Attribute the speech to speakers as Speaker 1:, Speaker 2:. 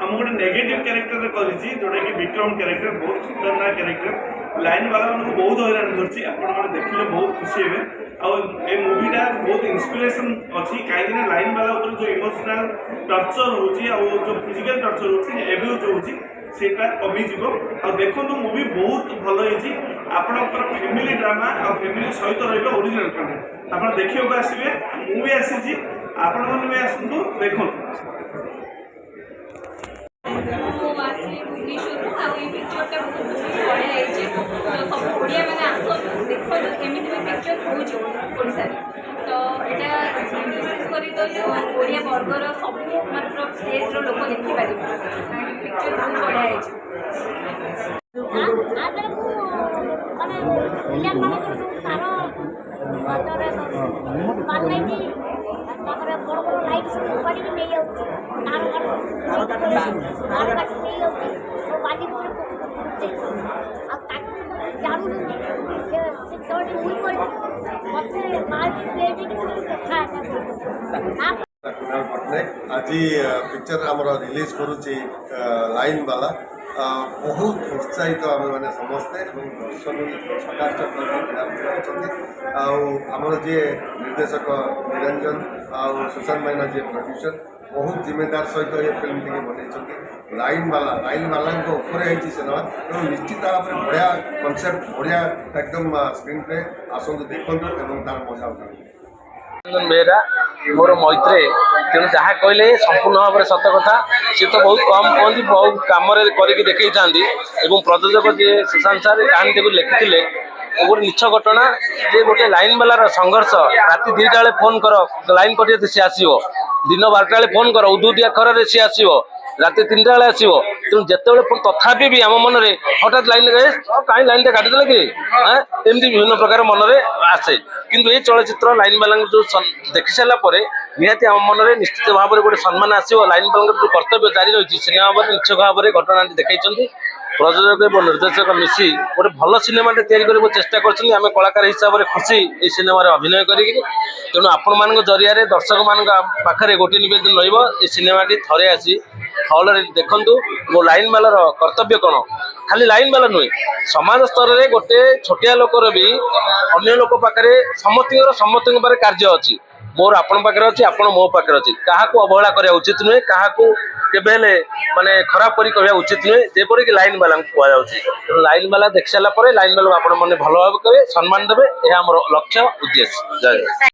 Speaker 1: हम गोटे negative character करी जोटा कि विक्रम क्यारेक्टर बहुत खतरनाक क्यारेक्टर लाइन वाला मानक बहुत हैरान कर देखिले बहुत खुशी हे आ मुवीटा बहुत इन्स्पिरेशन अच्छी कहीं लाइन वाला जो इमोशनल टर्चर हो जो फिजिकल टर्चर हो जो सेटा कमिजिव आ देखो मुवी बहुत भल होपर फैमिली ड्रामा आ फैमिली सहित रहा ओरिजिनल कंटेंट आप देखा आसवे मुवी आसी आपण मैंने आसतु देखो
Speaker 2: पिक्चरटा बहुत बढ़िया है सब ओडिया मैंने आस देख केमी पिक्चर होशा तो यहाँ विशेषकर तो ओडिया वर्गर सब मतलब स्टेज लोक देखिपारे पिक्चर बहुत बढ़िया
Speaker 3: आज पिक्चर आमर रिलीज करुच्ची लाइन वाला बहुत उत्साहित आम मैंने समस्ते दर्शक आमर जी निर्देशक निरंजन आ सुशांत माइना जी प्रोड्यूसर बहुत जिम्मेदार सहित ये फिल्म टी बनई लाइन वाला सिनेमा तेणु निश्चित भाव में बढ़िया कनसेप्ट बढ़िया एकदम स्क्रीन प्ले आसतु देखु तार मजा उठा
Speaker 4: बेहरा मोर मैत्रे तेणु जहाँ कहले संपूर्ण भाव में सत कथा सी तो बहुत कम कहती बहुत कम करके था प्रयोजक जी सुशांत सार कहानी को लिखिले गोटे निछ घटना जे गोटे लाइन वालार संघर्ष राति 2टा बेले फोन कर लाइन कटि सी आसो दिन 12टा बेले फोन कर उदुदिया खर सी आसो राति 3टा बेले आसो तेणु जिते तथापि भी आम मन में हठात लाइन कहीं लाइन काटिदेले कि एमती विभिन्न प्रकार मन में आसे किंतु ये चलचित्र लाइन वाला जो देखी सारापर निहाती आम मन में निश्चित भाव में गोटे सम्मान आसो लाइन वाला जो कर्तव्य जारी रही सिनेमा भाव में निश्चय भाव में घटना देखते प्रयोजक एवं निर्देशक मिसी गोटे भल सिनेमाटे या चेष्टा करें कलाकार हिसाब से खुशी ये सिनेमा अभिनय करी तेणु आपण मान जरिया दर्शक मान पाखे गोटे नवेदन रही सिनेमाटी थे आसी हल देखु मो लाइन वालार कर्तव्य कौन खाली लाइन वाला नुहे समाज स्तर में गोटे छोटिया लोकर भी अन्य लोक पाखे समस्त कार्य अच्छी मोर आपण पाखे अच्छी आपण मो पाखे अच्छी क्या अवहेला करने उचित नुहे क्या केबेले माने खराब करी कहवा उचित नुहे जेपरिक लाइन वाला कहु लाइन वाला देख सारापर लाइन वाला आपण मैंने भल भाव करेंगे सम्मान देवे यह आम लक्ष्य उद्देश्य जय।